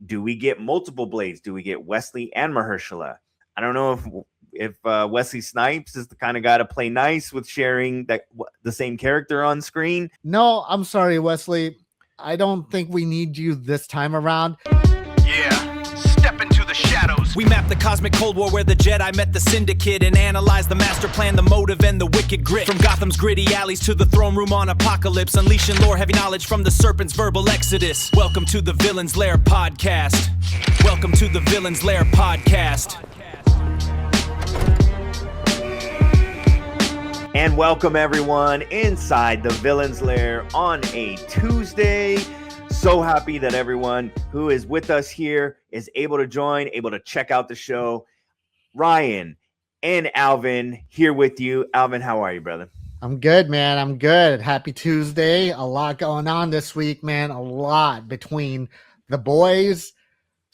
Do we get multiple Blades? Do we get Wesley and Mahershala? I don't know if Wesley Snipes is the kind of guy to play nice with sharing the same character on screen. No, I'm sorry, Wesley. I don't think we need you this time around. Yeah, step into the shadows. We mapped the cosmic Cold War where the Jedi met the Syndicate and analyzed the master plan, the motive, and the wicked grit. From Gotham's gritty alleys to the throne room on Apocalypse, unleashing lore, heavy knowledge from the serpent's verbal exodus. Welcome to the Villainz Lair podcast. Welcome to the Villainz Lair podcast. And welcome everyone inside the Villainz Lair on a Tuesday. So happy that everyone who is with us here is able to join, able to check out the show. Ryan and Alvin here with you. Alvin, how are you, brother? I'm good, man. I'm good. Happy Tuesday. A lot going on this week, man. A lot between The Boys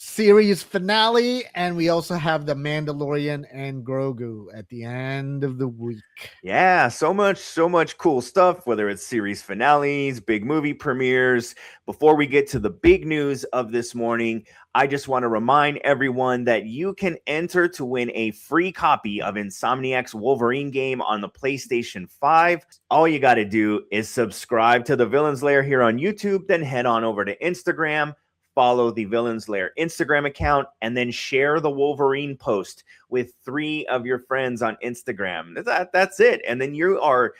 series finale, and we also have The Mandalorian and Grogu at the end of the week. Yeah, so much cool stuff, whether it's series finales, big movie premieres. Before we get to the big news of this morning, I just want to remind everyone that you can enter to win a free copy of Insomniac's Wolverine game on the PlayStation 5. All you got to do is subscribe to the Villainz Lair here on YouTube, then head on over to Instagram, follow the Villainz Lair Instagram account, and then share the Wolverine post with 3 of your friends on Instagram. That's it. And then you are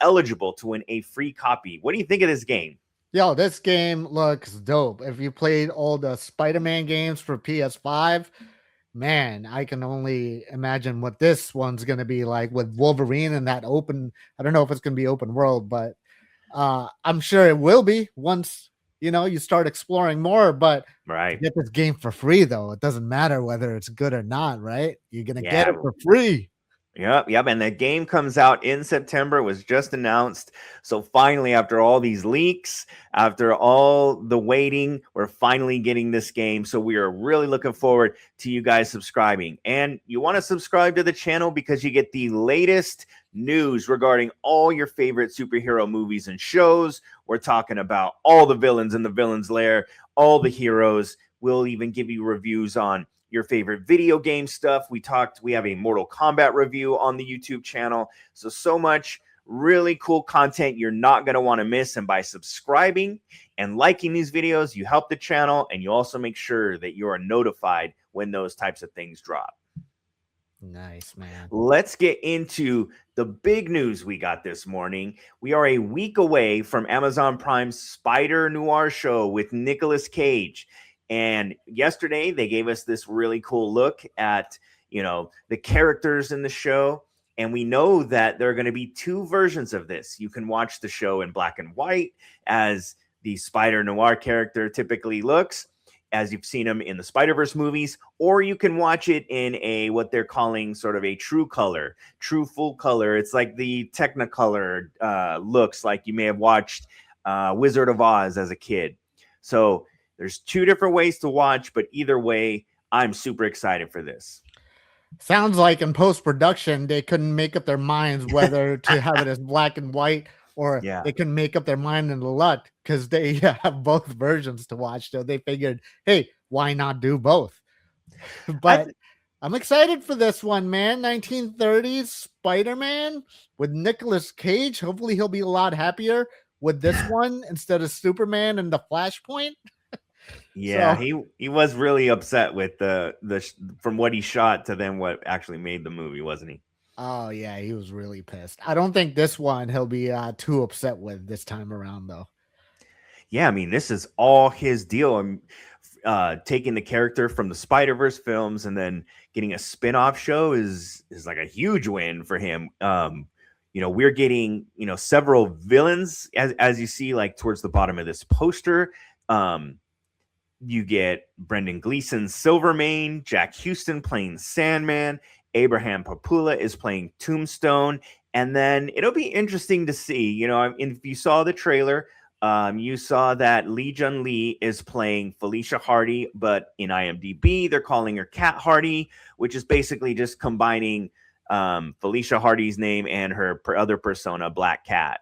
eligible to win a free copy. What do you think of this game? Yo, this game looks dope. If you played all the Spider-Man games for PS5, man, I can only imagine what this one's going to be like with Wolverine and that open. I don't know if it's going to be open world, but I'm sure it will be once you start exploring more. But right, you get this game for free, though. It doesn't matter whether it's good or not, right? You're going to get it for free. Yep. And the game comes out in September. It was just announced. So finally, after all these leaks, after all the waiting, we're finally getting this game. So we are really looking forward to you guys subscribing. And you want to subscribe to the channel because you get the latest news regarding all your favorite superhero movies and shows. We're talking about all the villains in the Villainz Lair, all the heroes. We'll even give you reviews on your favorite video game stuff. We have a Mortal Kombat review on the YouTube channel. So much really cool content you're not going to want to miss. And by subscribing and liking these videos, you help the channel, and you also make sure that you are notified when those types of things drop. Nice, man. Let's get into the big news we got this morning. We are a week away from Amazon Prime's Spider-Noir show with Nic Cage. And yesterday they gave us this really cool look at, the characters in the show. And we know that there are going to be 2 versions of this. You can watch the show in black and white as the Spider-Noir character typically looks, as you've seen him in the Spider-Verse movies, or you can watch it in what they're calling sort of a true full color. It's like the Technicolor looks like you may have watched Wizard of Oz as a kid. So there's 2 different ways to watch, but either way, I'm super excited for this. Sounds like in post-production, they couldn't make up their minds whether to have it as black and white, or they couldn't make up their mind in the LUT because they have both versions to watch. So they figured, hey, why not do both? But I'm excited for this one, man. 1930s Spider-Man with Nic Cage. Hopefully he'll be a lot happier with this one instead of Superman and the Flashpoint. Yeah, so, he was really upset with the from what he shot to then what actually made the movie, wasn't he? Oh yeah, he was really pissed. I don't think this one he'll be too upset with this time around, though. Yeah, I mean, this is all his deal. Taking the character from the Spider-Verse films and then getting a spin-off show is like a huge win for him. We're getting several villains as you see, like towards the bottom of this poster. You get Brendan Gleeson's Silvermane, Jack Houston playing Sandman, Abraham Papula is playing Tombstone, and then it'll be interesting to see, if you saw the trailer, you saw that Lee Jun Lee is playing Felicia Hardy, but in IMDb, they're calling her Cat Hardy, which is basically just combining Felicia Hardy's name and her other persona, Black Cat.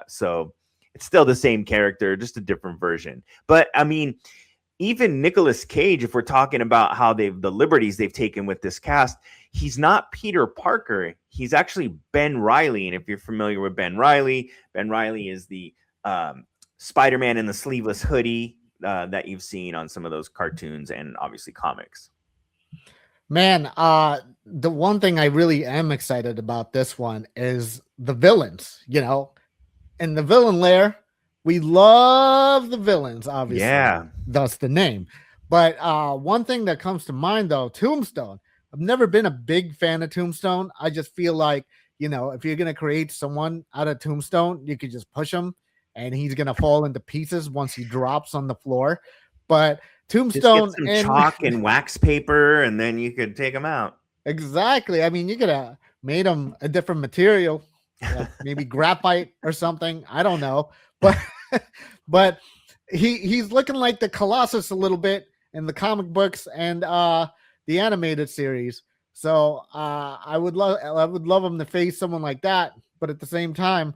So it's still the same character, just a different version. But I mean, even Nicolas Cage, if we're talking about how the liberties they've taken with this cast, he's not Peter Parker. He's actually Ben Reilly. And if you're familiar with Ben Reilly is the Spider-Man in the sleeveless hoodie that you've seen on some of those cartoons and obviously comics. Man, the one thing I really am excited about this one is the villains, you know. In the Villainz Lair, we love the villains, obviously. Yeah. Thus the name. But one thing that comes to mind, though, Tombstone. I've never been a big fan of Tombstone. I just feel like, you know, if you're going to create someone out of Tombstone, you could just push him and he's going to fall into pieces once he drops on the floor. But Tombstone just get some chalk and wax paper, and then you could take him out. Exactly. I mean, you could have made him a different material, like maybe graphite or something. I don't know, but he's looking like the Colossus a little bit in the comic books and the animated series. So I would love him to face someone like that. But at the same time,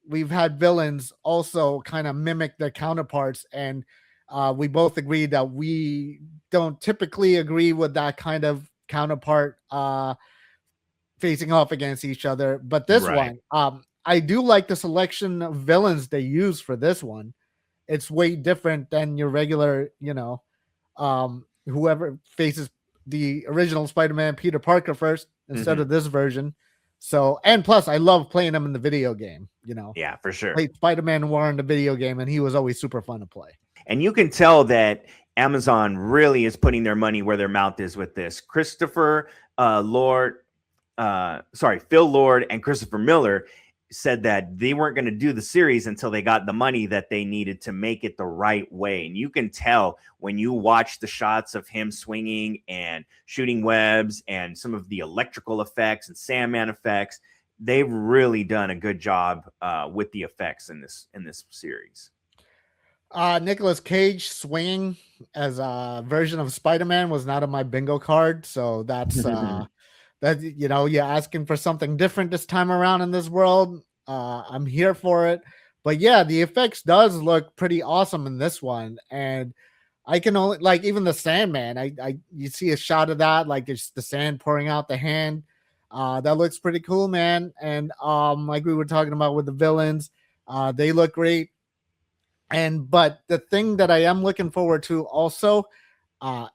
we've had villains also kind of mimic their counterparts, and we both agree that we don't typically agree with that kind of counterpart facing off against each other. But this one, I do like the selection of villains they use for this one. It's way different than your regular, you know, whoever faces the original Spider-Man Peter Parker first instead of this version. So, and plus I love playing him in the video game, you know. Yeah, for sure. Played Spider-Man-Noir in the video game and he was always super fun to play. And you can tell that Amazon really is putting their money where their mouth is with this. Phil Lord and Christopher Miller said that they weren't going to do the series until they got the money that they needed to make it the right way. And you can tell when you watch the shots of him swinging and shooting webs and some of the electrical effects and Sandman effects, they've really done a good job with the effects in this series. Nicolas Cage swinging as a version of Spider-Man was not on my bingo card. So that's that, you know, you're asking for something different this time around in this world. I'm here for it. But yeah, the effects does look pretty awesome in this one. And I can only like even the Sandman. You see a shot of that, like it's the sand pouring out the hand. That looks pretty cool, man. And like we were talking about with the villains, they look great. But the thing that I am looking forward to also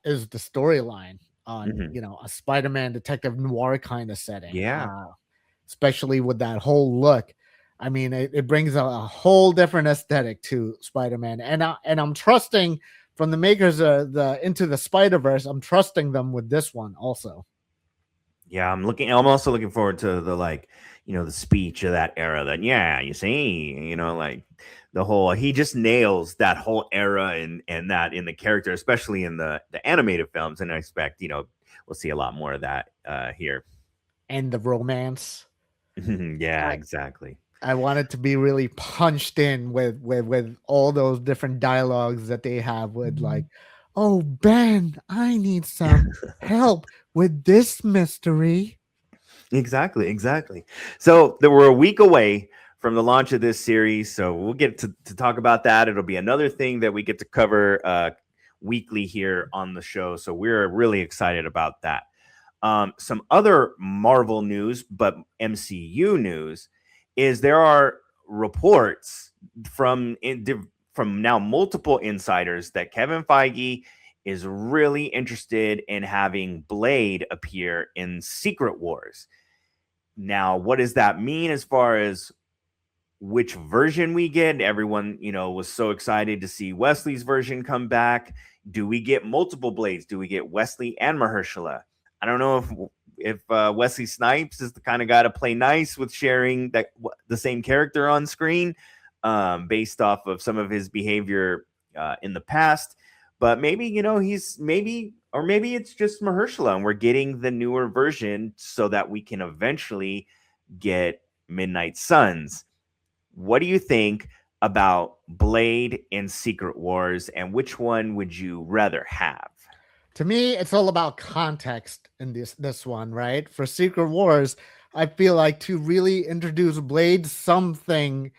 is the storyline on, you know, a Spider-Man detective noir kind of setting. Yeah. Especially with that whole look. I mean, it brings a whole different aesthetic to Spider-Man. And I'm trusting from the makers of the Into the Spider-Verse, I'm trusting them with this one also. Yeah, I'm also looking forward to the, like, you know, the speech of that era that, yeah, you see, you know, like the whole, he just nails that whole era and that in the character, especially in the animated films. And I expect, you know, we'll see a lot more of that here. And the romance. Yeah, exactly. I want it to be really punched in with all those different dialogues that they have with like, oh, Ben, I need some help with this mystery. Exactly. So we're a week away from the launch of this series. So we'll get to talk about that. It'll be another thing that we get to cover weekly here on the show. So we're really excited about that. Some other Marvel news, but MCU news, is there are reports from now multiple insiders that Kevin Feige is really interested in having Blade appear in Secret Wars. Now, what does that mean as far as which version we get? Everyone, you know, was so excited to see Wesley's version come back. Do we get multiple Blades? Do we get Wesley and Mahershala? I don't know if Wesley Snipes is the kind of guy to play nice with sharing the same character on screen based off of some of his behavior in the past. But maybe, you know, maybe it's just Mahershala and we're getting the newer version so that we can eventually get Midnight Suns. What do you think about Blade and Secret Wars, and which one would you rather have? To me, it's all about context in this one, right? For Secret Wars, I feel like to really introduce Blade, something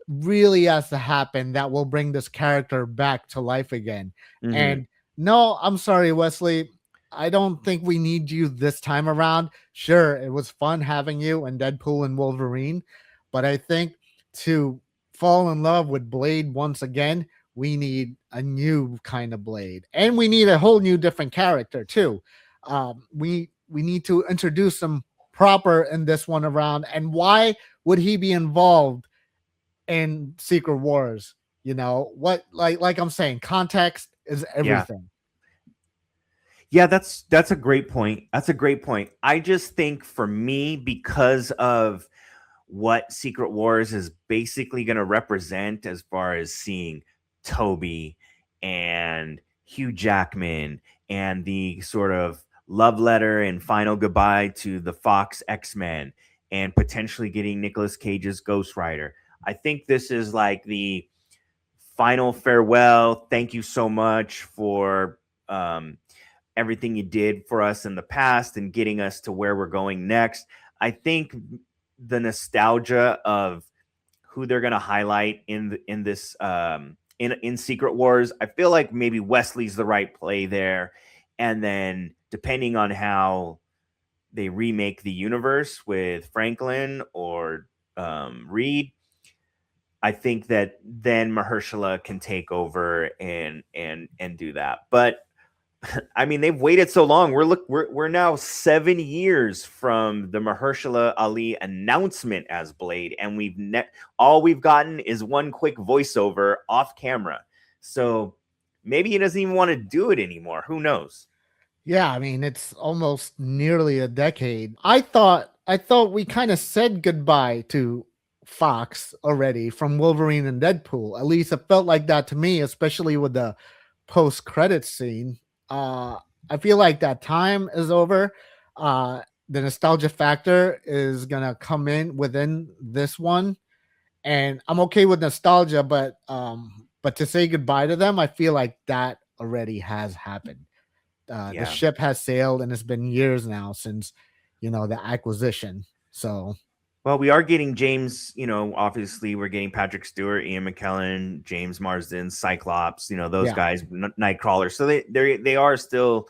really has to happen that will bring this character back to life again. Mhm. And no, I'm sorry, Wesley. I don't think we need you this time around. Sure, it was fun having you and Deadpool and Wolverine, but I think to fall in love with Blade once again, we need a new kind of Blade, and we need a whole new different character too. We need to introduce him proper in this one around. And why would he be involved in Secret Wars? You know what? Like I'm saying, context is everything. Yeah, that's a great point. That's a great point. I just think for me, because of what Secret Wars is basically going to represent as far as seeing Toby and Hugh Jackman and the sort of love letter and final goodbye to the Fox X-Men and potentially getting Nicolas Cage's Ghost Rider. I think this is like the final farewell. Thank you so much for everything you did for us in the past and getting us to where we're going next. I think the nostalgia of who they're going to highlight in this in Secret Wars, I feel like maybe Wesley's the right play there. And then depending on how they remake the universe with Franklin or Reed, I think that then Mahershala can take over and do that. But I mean, they've waited so long. We're now 7 years from the Mahershala Ali announcement as Blade, and all we've gotten is one quick voiceover off camera. So maybe he doesn't even want to do it anymore. Who knows? Yeah, I mean, it's almost nearly a decade. I thought we kind of said goodbye to Fox already from Wolverine and Deadpool. At least it felt like that to me, especially with the post-credits scene. I feel like that time is over. The nostalgia factor is gonna come in within this one, and I'm okay with nostalgia, but to say goodbye to them, I feel like that already has happened. The ship has sailed, and it's been years now since the acquisition. So, well, we are getting James. Obviously, we're getting Patrick Stewart, Ian McKellen, James Marsden, Cyclops. Those guys, Nightcrawler. So they are still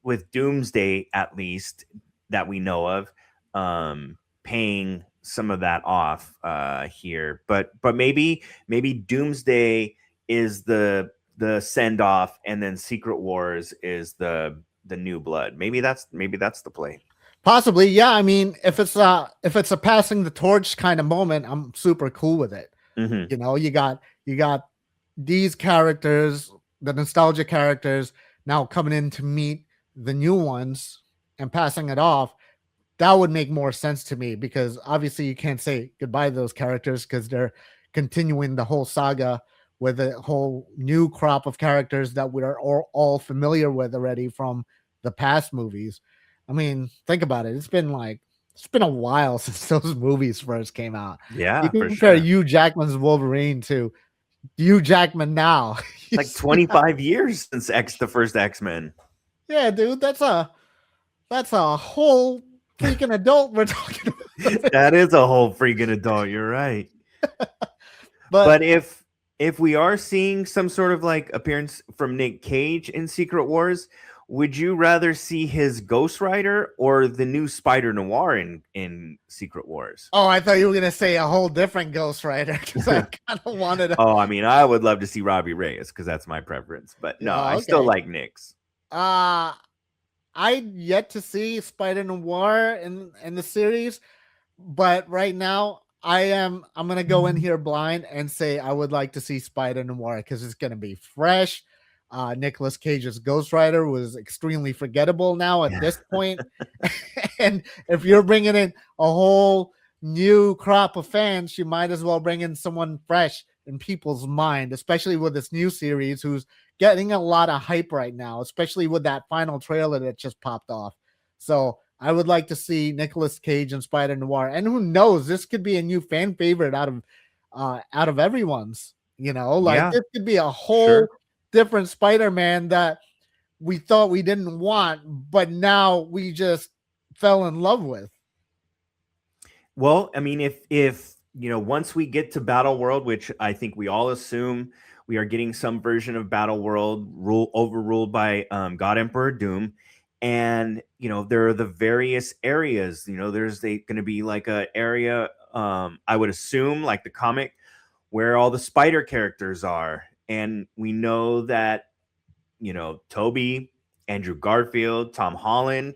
with Doomsday, at least that we know of, paying some of that off here. But maybe Doomsday is the send off, and then Secret Wars is the new blood. Maybe that's the play. Possibly, yeah. I mean, if it's a passing the torch kind of moment, I'm super cool with it. Mm-hmm. You got these characters, the nostalgia characters, now coming in to meet the new ones and passing it off. That would make more sense to me, because obviously you can't say goodbye to those characters because they're continuing the whole saga with a whole new crop of characters that we're all familiar with already from the past movies. I mean, think about it. It's been a while since those movies first came out. Yeah, you can compare Hugh Jackman's Wolverine to Hugh Jackman now. Like 25 years since the first X-Men. Yeah, dude, that's a whole freaking adult we're talking about. That is a whole freaking adult. You're right. But if we are seeing some sort of like appearance from Nic Cage in Secret Wars, would you rather see his Ghost Rider or the new Spider-Noir in Secret Wars? Oh, I thought you were going to say a whole different Ghost Rider, because I kind of wanted to... Oh, I mean, I would love to see Robbie Reyes, because that's my preference. But no, I still like Nick's. I yet to see Spider-Noir in the series, but right now I'm going to go in here blind and say I would like to see Spider-Noir, because it's going to be fresh. Nicolas Cage's Ghost Rider was extremely forgettable now at this point. And if you're bringing in a whole new crop of fans, you might as well bring in someone fresh in people's mind, especially with this new series who's getting a lot of hype right now, especially with that final trailer that just popped off. So I would like to see Nicolas Cage and Spider-Noir. And who knows, this could be a new fan favorite out of everyone's, this could be a whole different Spider-Man that we thought we didn't want, but now we just fell in love with. Well, I mean, if once we get to Battle World, which I think we all assume we are getting some version of Battle World overruled by God Emperor Doom. And, there are the various areas, there's going to be like a area, I would assume like the comic where all the spider characters are. And we know that, Toby, Andrew Garfield, Tom Holland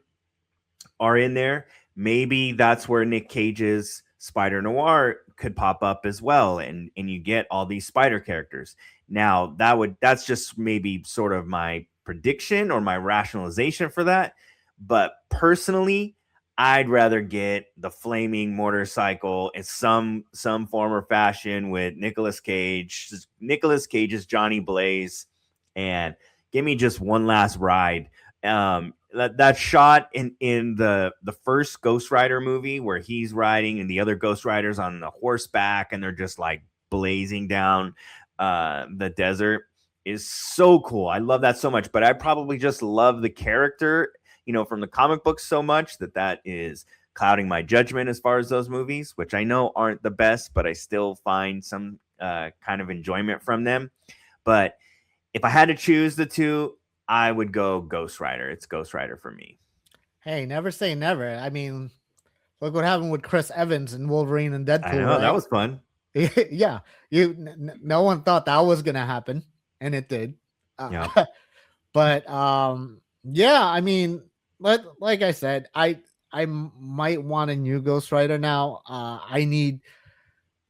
are in there. Maybe that's where Nic Cage's Spider-Noir could pop up as well. And you get all these spider characters. Now that's just maybe sort of my prediction or my rationalization for that. But personally, I'd rather get the flaming motorcycle in some form or fashion with Nicolas Cage's Johnny Blaze, and give me just one last ride. That shot in the first Ghost Rider movie where he's riding and the other Ghost Riders on the horseback and they're just like blazing down the desert is so cool. I love that so much, but I probably just love the character, from the comic books so much that is clouding my judgment as far as those movies, which I know aren't the best, but I still find some kind of enjoyment from them. But if I had to choose the two, I would go Ghost Rider. It's Ghost Rider for me. Hey, never say never. I mean, look what happened with Chris Evans and Wolverine and Deadpool. I know, right? That was fun. Yeah, no one thought that was gonna happen, and it did. Yeah. But yeah, I mean, like I said, I might want a new Ghost Rider now. I need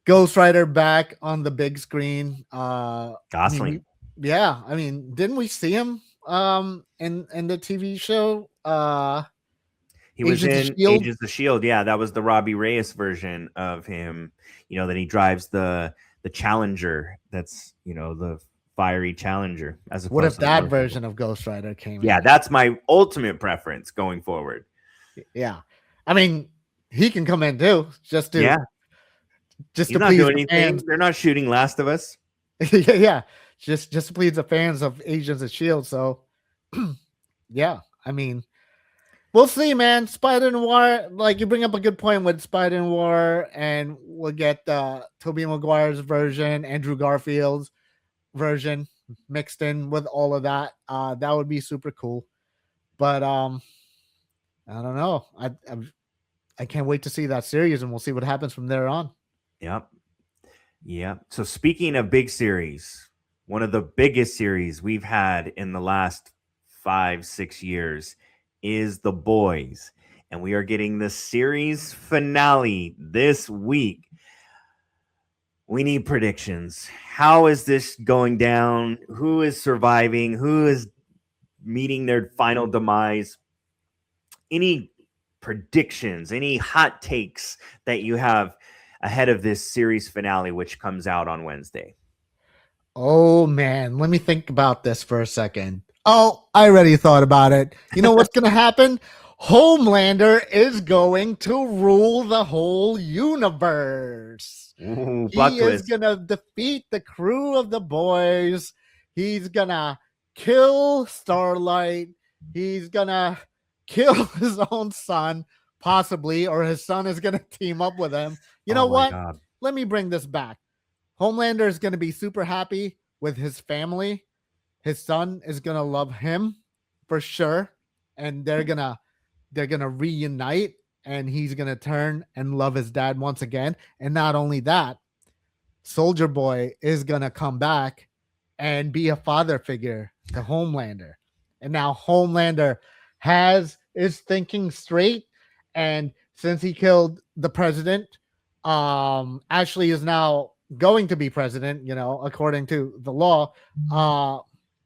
Ghost Rider back on the big screen. Gosling. I mean, didn't we see him in the TV show? He was in Agents of S.H.I.E.L.D. Yeah, that was the Robbie Reyes version of him. That he drives the Challenger. That's the fiery Challenger. What if that version of Ghost Rider came? Yeah, that's my ultimate preference going forward. Yeah, I mean, he can come in too, just to He's not doing anything. Fans. They're not shooting Last of Us. yeah, just to please the fans of Agents of S.H.I.E.L.D. So, yeah, I mean, we'll see, man. Spider-Noir, like you bring up a good point with Spider-Noir, and we'll get Tobey Maguire's version, Andrew Garfield's version mixed in with all of that. That would be super cool. But I don't know. I can't wait to see that series, and we'll see what happens from there on. Yep. Yeah. So speaking of big series, one of the biggest series we've had in the last 5-6 years is The Boys. And we are getting the series finale this week. We need predictions. How is this going down? Who is surviving? Who is meeting their final demise? Any predictions, any hot takes that you have ahead of this series finale, which comes out on Wednesday? Oh, man. Let me think about this for a second. Oh, I already thought about it. You know what's going to happen? Homelander is going to rule the whole universe. Ooh, he is going to defeat the crew of the boys. He's going to kill Starlight. He's going to kill his own son, possibly, or his son is going to team up with him. You know what? God. Let me bring this back. Homelander is going to be super happy with his family. His son is going to love him for sure. And they're going to reunite, and he's going to turn and love his dad once again. And not only that, Soldier Boy is going to come back and be a father figure to Homelander. And now Homelander is thinking straight. And since he killed the president, Ashley is now going to be president, according to the law.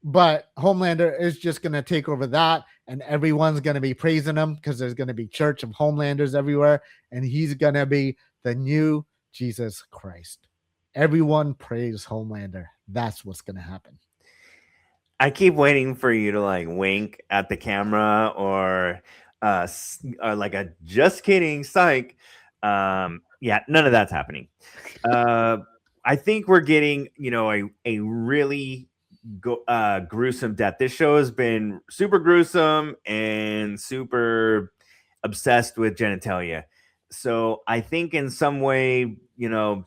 But Homelander is just going to take over that, and everyone's going to be praising him because there's going to be Church of Homelanders everywhere, and he's going to be the new Jesus Christ. Everyone praise Homelander. That's what's going to happen. I keep waiting for you to like wink at the camera or like a just kidding psych. Yeah, none of that's happening. I think we're getting, a really gruesome death. This show has been super gruesome and super obsessed with genitalia. So I think in some way, maybe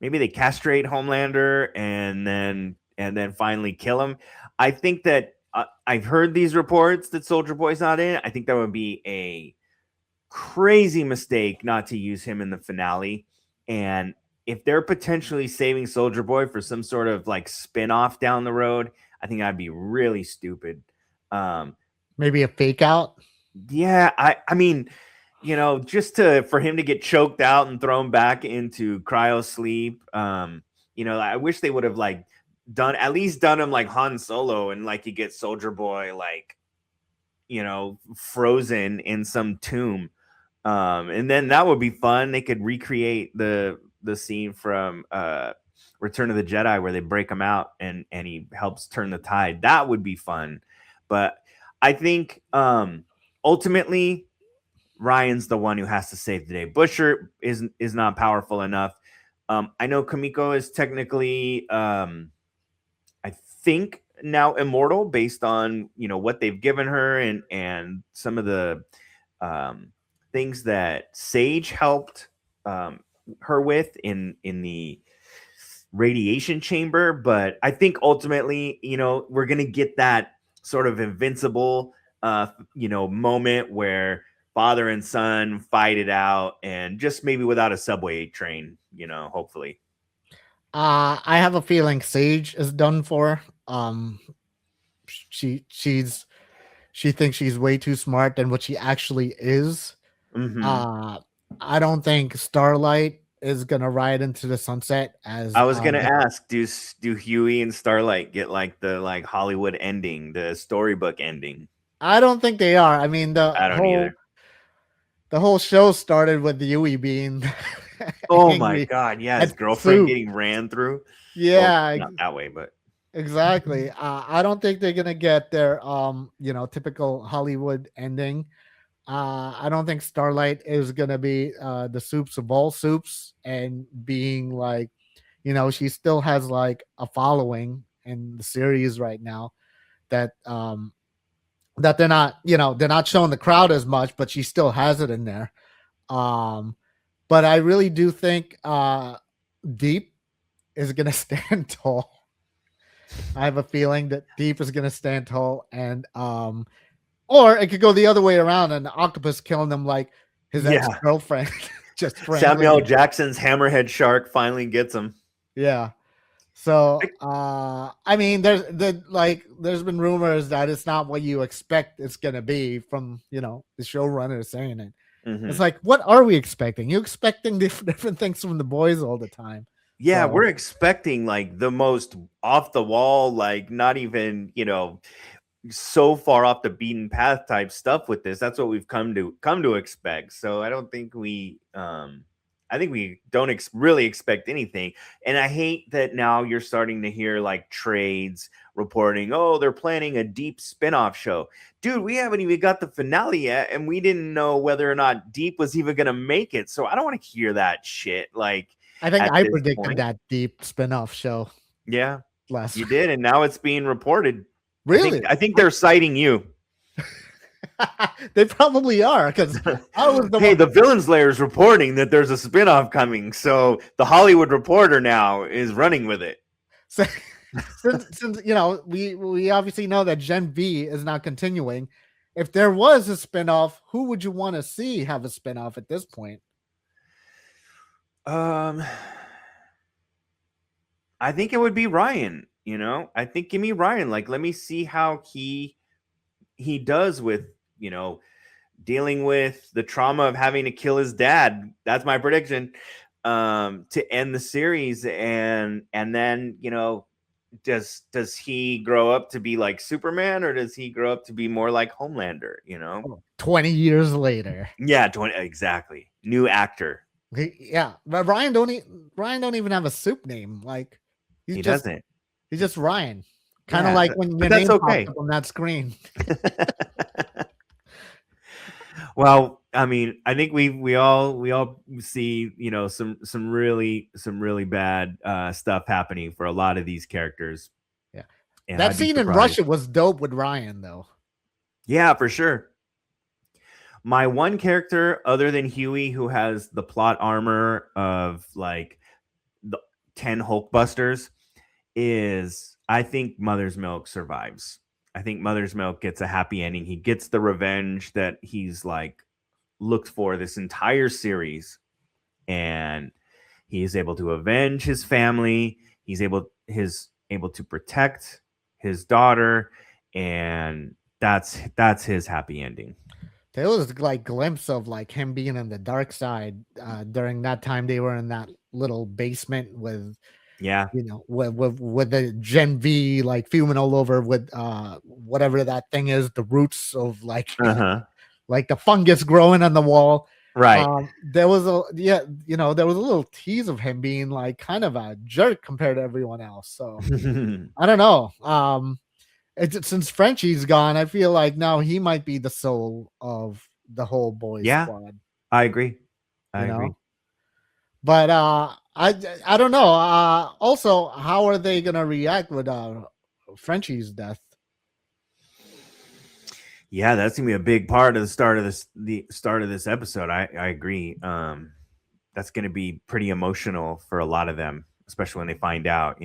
they castrate Homelander and then finally kill him. I think that I've heard these reports that Soldier Boy's not in. I think that would be a crazy mistake not to use him in the finale. And if they're potentially saving Soldier Boy for some sort of like spin-off down the road, I think that'd be really stupid. Maybe a fake out. Yeah, I mean, just for him to get choked out and thrown back into cryo sleep. I wish they would have like done him like Han Solo and like you get Soldier Boy like frozen in some tomb. And then that would be fun. They could recreate the scene from Return of the Jedi where they break him out and he helps turn the tide. That would be fun. But I think ultimately Ryan's the one who has to save the day. Busher is not powerful enough. I know Kimiko is technically I think now immortal based on what they've given her and some of the things that Sage helped her with in the radiation chamber. But I think ultimately we're gonna get that sort of invincible moment where father and son fight it out, and just maybe without a subway train, hopefully. I have a feeling Sage is done for. She thinks she's way too smart than what she actually is. Mm-hmm. I don't think Starlight is gonna ride into the sunset as I was gonna ask, do Huey and Starlight get like the Hollywood ending, the storybook ending? I don't think they are. I mean, I don't either. The whole show started with Huey being oh my god, yeah, his girlfriend getting ran through. Yeah, well, not that way, but exactly. I don't think they're gonna get their typical Hollywood ending. I don't think Starlight is gonna be the soups of all soups and being like, she still has like a following in the series right now that that they're not showing the crowd as much, but she still has it in there. But I really do think Deep is gonna stand tall. I have a feeling that Deep is gonna stand tall, and or it could go the other way around and the Octopus killing them like his ex-girlfriend. Just Samuel Jackson's hammerhead shark finally gets him. Yeah. So I mean there's been rumors that it's not what you expect it's gonna be from the showrunner saying it. Mm-hmm. It's like, what are we expecting? You expecting different things from the boys all the time. Yeah, we're expecting like the most off the wall, like not even so far off the beaten path type stuff with this. That's what we've come to expect. So I don't think we don't really expect anything. And I hate that now you're starting to hear like trades reporting, oh, they're planning a Deep spinoff show. Dude, we haven't even got the finale yet, and we didn't know whether or not Deep was even going to make it. So I don't want to hear that shit. Like, I think I predicted that Deep spinoff show. Yeah, last you did, and now it's being reported. Really? I think they're citing you. They probably are, because I was the Villainz Lair is reporting that there's a spinoff coming, so the Hollywood Reporter now is running with it. So, since we obviously know that Gen V is not continuing. If there was a spinoff, who would you want to see have a spinoff at this point? I think it would be Ryan. I think give me Ryan. Like, let me see how he does with dealing with the trauma of having to kill his dad. That's my prediction to end the series. And then does he grow up to be like Superman, or does he grow up to be more like Homelander? 20 years later. Yeah, 20 exactly. New actor. Yeah, but Ryan don't even have a soup name. Like he doesn't. He's just Ryan. Kind of like when your name pops up on that screen. Well, I mean, I think we all see some really bad stuff happening for a lot of these characters. Yeah, and that scene in Russia was dope with Ryan, though. Yeah, for sure. my one character other than Huey who has the plot armor of like the 10 Hulkbusters is, I think Mother's Milk survives. I think Mother's Milk gets a happy ending. He gets the revenge that he's like looked for this entire series, and he is able to avenge his family. He's able to protect his daughter, and that's his happy ending. There was like glimpse of like him being in the dark side during that time. They were in that little basement with, with the Gen V like fuming all over with whatever that thing is, the roots of like like the fungus growing on the wall. Right. There was there was a little tease of him being like kind of a jerk compared to everyone else. So I don't know. Since Frenchie's gone, I feel like now he might be the soul of the whole boys squad. I agree. I agree. But I don't know. Also, how are they gonna react with Frenchie's death? Yeah, that's gonna be a big part of the start of this episode. I agree. That's gonna be pretty emotional for a lot of them, especially when they find out.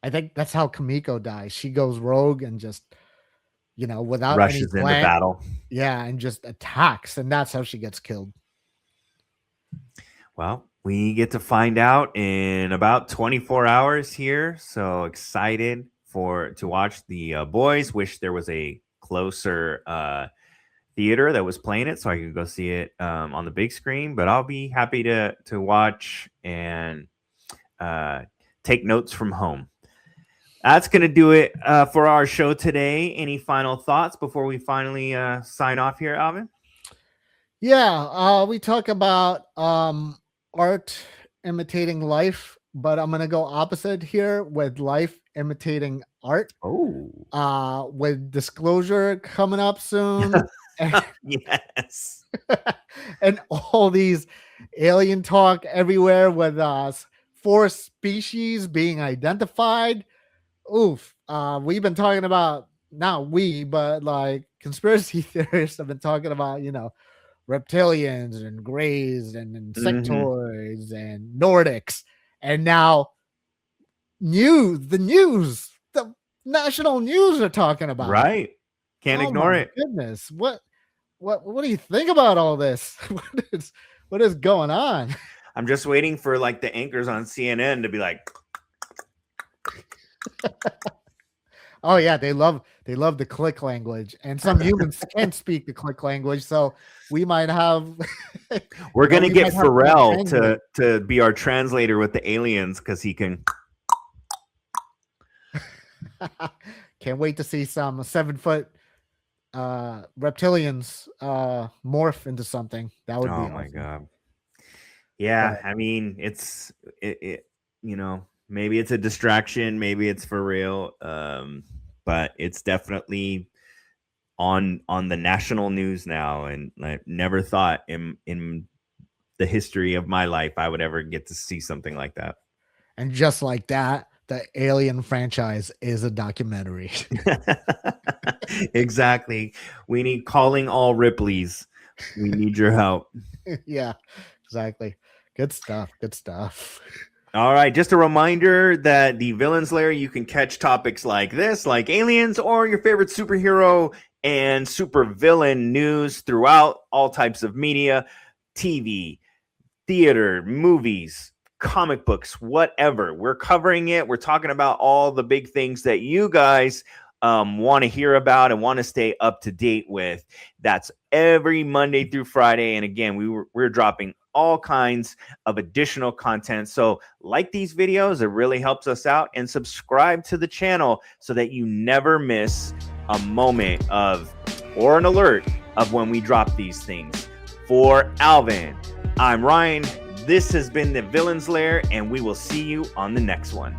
I think that's how Kamiko dies. She goes rogue and just, without rushes any plan, into battle. Yeah, and just attacks, and that's how she gets killed. Well, we get to find out in about 24 hours here. So excited to watch the boys. Wish there was a closer theater that was playing it so I could go see it on the big screen. But I'll be happy to watch and take notes from home. That's going to do it for our show today. Any final thoughts before we finally sign off here, Alvin? Yeah, we talk about art imitating life, but I'm going to go opposite here with life imitating art. Oh. With Disclosure coming up soon. Yes. And all these alien talk everywhere with 4 species being identified. Oof. We've been talking about, not we, but like conspiracy theorists have been talking about, reptilians and greys and insectoids and Nordics. And now the national news are talking about. Right. Can't ignore it. Goodness. What do you think about all this? What is going on? I'm just waiting for like the anchors on CNN to be like, oh yeah, they love the click language, and some humans can't speak the click language, so we might have. We're gonna get Pharrell to be our translator with the aliens because he can. Can't wait to see some 7-foot reptilians morph into something. That would be awesome. My god. Yeah, I mean, it's maybe it's a distraction, maybe it's for real, but it's definitely on the national news now, and I never thought in the history of my life I would ever get to see something like that. And just like that, the Alien franchise is a documentary. Exactly. We need Calling All Ripleys. We need your help. Yeah, exactly. Good stuff. All right. Just a reminder that the Villainz Lair, you can catch topics like this, like aliens, or your favorite superhero and super villain news throughout all types of media, TV, theater, movies, comic books, whatever. We're covering it. We're talking about all the big things that you guys want to hear about and want to stay up to date with. That's every Monday through Friday. And again, we're dropping all kinds of additional content. So like these videos, it really helps us out, and subscribe to the channel so that you never miss a moment or an alert of when we drop these things. For Alvin, I'm Ryan. This has been the Villainz Lair, and we will see you on the next one.